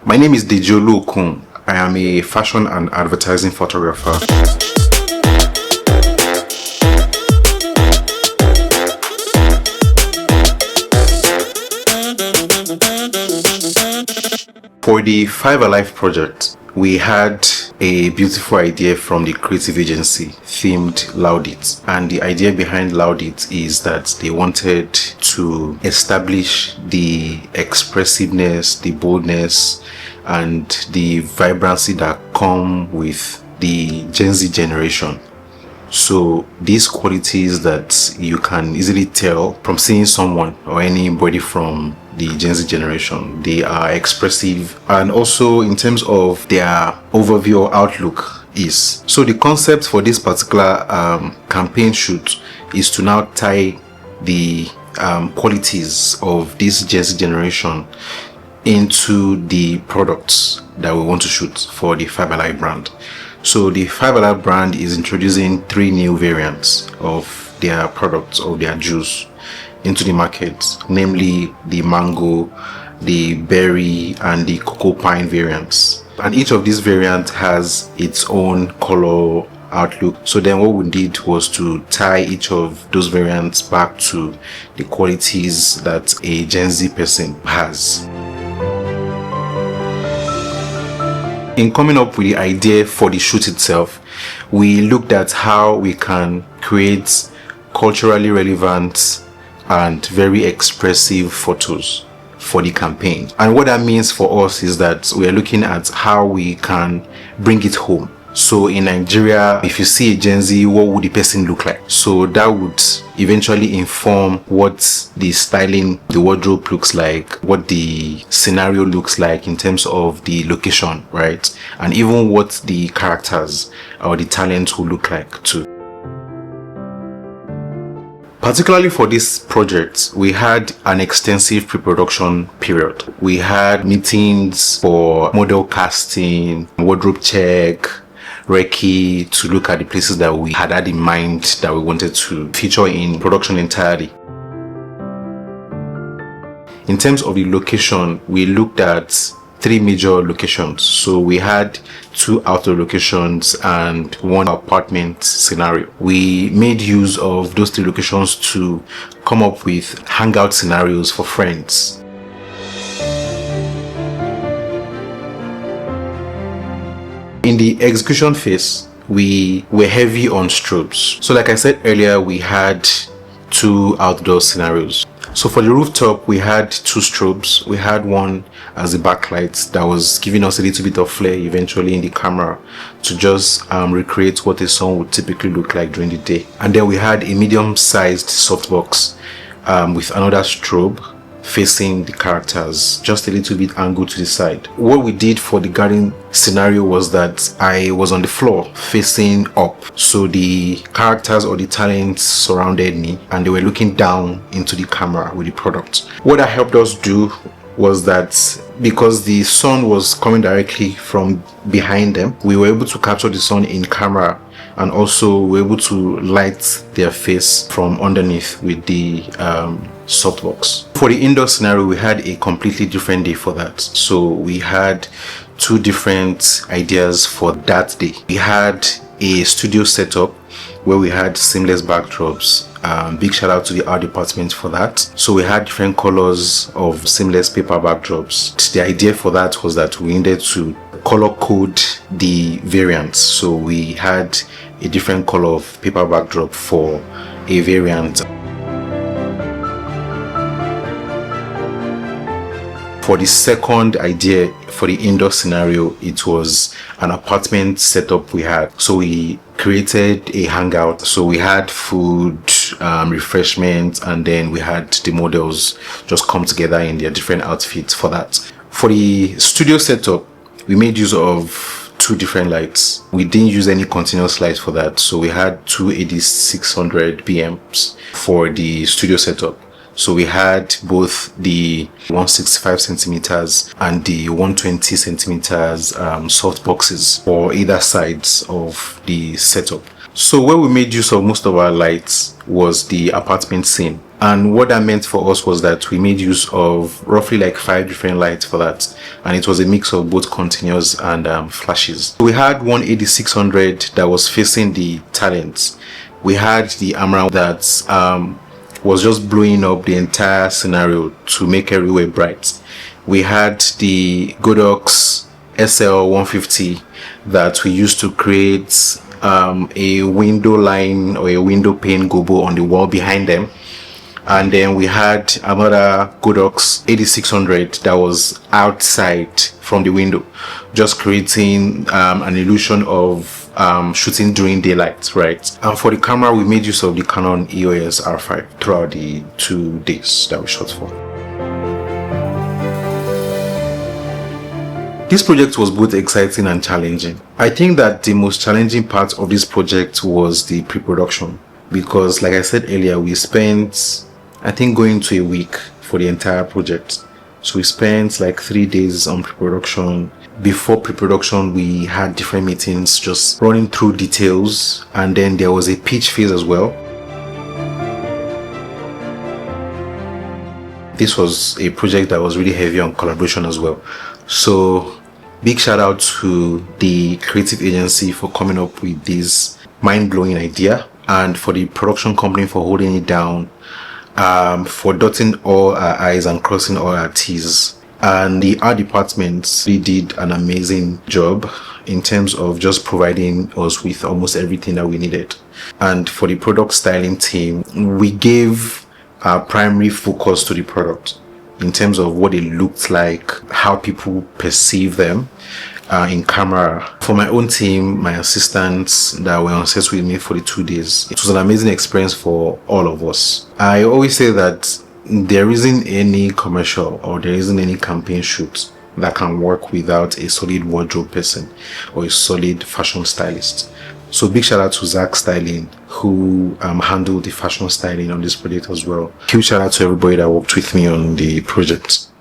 My name is Dejolu Okun. I am a fashion and advertising photographer. For the Five Alive project, we had a beautiful idea from the creative agency themed Loud It. And the idea behind Loud It is that they wanted to establish the expressiveness, the boldness, and the vibrancy that come with the Gen Z generation. So these qualities that you can easily tell from seeing someone or anybody from the Gen Z generation, they are expressive, and also in terms of their overview or outlook is. So the concept for this particular campaign shoot is to now tie the qualities of this Gen Z generation into the products that we want to shoot for the Five Alive brand. So the Five Alive brand is introducing 3 new variants of their products, or their juice, into the market, namely the mango, the berry, and the cocoa pine variants. And each of these variants has its own color outlook. So then what we did was to tie each of those variants back to the qualities that a Gen Z person has. In coming up with the idea for the shoot itself, we looked at how we can create culturally relevant and very expressive photos for the campaign. And what that means for us is that we are looking at how we can bring it home. So in Nigeria, if you see a Gen Z, what would the person look like? So that would eventually inform what the styling, the wardrobe looks like, what the scenario looks like in terms of the location, right? And even what the characters or the talent will look like too. Particularly for this project, we had an extensive pre-production period. We had meetings for model casting, wardrobe check, recce, to look at the places that we had in mind that we wanted to feature in production entirety. In terms of the location, we looked at 3 major locations. So we had 2 outdoor locations and 1 apartment scenario. We made use of those 3 locations to come up with hangout scenarios for friends. In the execution phase, we were heavy on strobes. So like I said earlier, we had 2 outdoor scenarios. So for the rooftop, we had 2 strobes. We had one as a backlight that was giving us a little bit of flair eventually in the camera to just recreate what a sun would typically look like during the day. And then we had a medium-sized softbox with another strobe facing the characters, just a little bit angled to the side. What we did for the garden scenario was that I was on the floor facing up, so the characters or the talents surrounded me and they were looking down into the camera with the product. What that helped us do was that because the sun was coming directly from behind them, we were able to capture the sun in camera, and also we were able to light their face from underneath with the softbox. For the indoor scenario, we had a completely different day for that. So we had 2 different ideas for that day. We had a studio setup where we had seamless backdrops. Big shout out to the art department for that. So we had different colors of seamless paper backdrops. The idea for that was that we needed to color code the variants. So we had a different color of paper backdrop for a variant. For the second idea for the indoor scenario, it was an apartment setup we had. So we created a hangout. So we had food, refreshments, and then we had the models just come together in their different outfits for that. For the studio setup, we made use of 2 different lights. We didn't use any continuous lights for that. So we had 2 AD600 BMs for the studio setup. So we had both the 165 centimeters and the 120 centimeters soft boxes for either sides of the setup. So where we made use of most of our lights was the apartment scene. And what that meant for us was that we made use of roughly like 5 different lights for that. And it was a mix of both continuous and flashes. We had one 8600 that was facing the talent. We had the camera that was just blowing up the entire scenario to make everywhere bright. We had the Godox SL150 that we used to create a window line or a window pane gobo on the wall behind them. And then we had another Godox 8600 that was outside from the window, just creating an illusion of shooting during daylight, right? And for the camera, we made use of the Canon EOS R5 throughout the 2 days that we shot for. This project was both exciting and challenging. I think that the most challenging part of this project was the pre-production, because like I said earlier, we spent, I think, going to a week for the entire project. So we spent like 3 days on pre-production. Before pre-production, we had different meetings just running through details, and then there was a pitch phase as well. This was a project that was really heavy on collaboration as well. So big shout out to the creative agency for coming up with this mind-blowing idea, and for the production company for holding it down, for dotting all our I's and crossing all our T's. And the art department, they did an amazing job in terms of just providing us with almost everything that we needed. And for the product styling team, we gave our primary focus to the product in terms of what it looked like, how people perceive them in camera. For my own team, my assistants that were on set with me for the 2 days, it was an amazing experience for all of us. I always say that there isn't any commercial or there isn't any campaign shoot that can work without a solid wardrobe person or a solid fashion stylist. So big shout out to Zach Styling, who handled the fashion styling on this project as well. Huge shout out to everybody that worked with me on the project.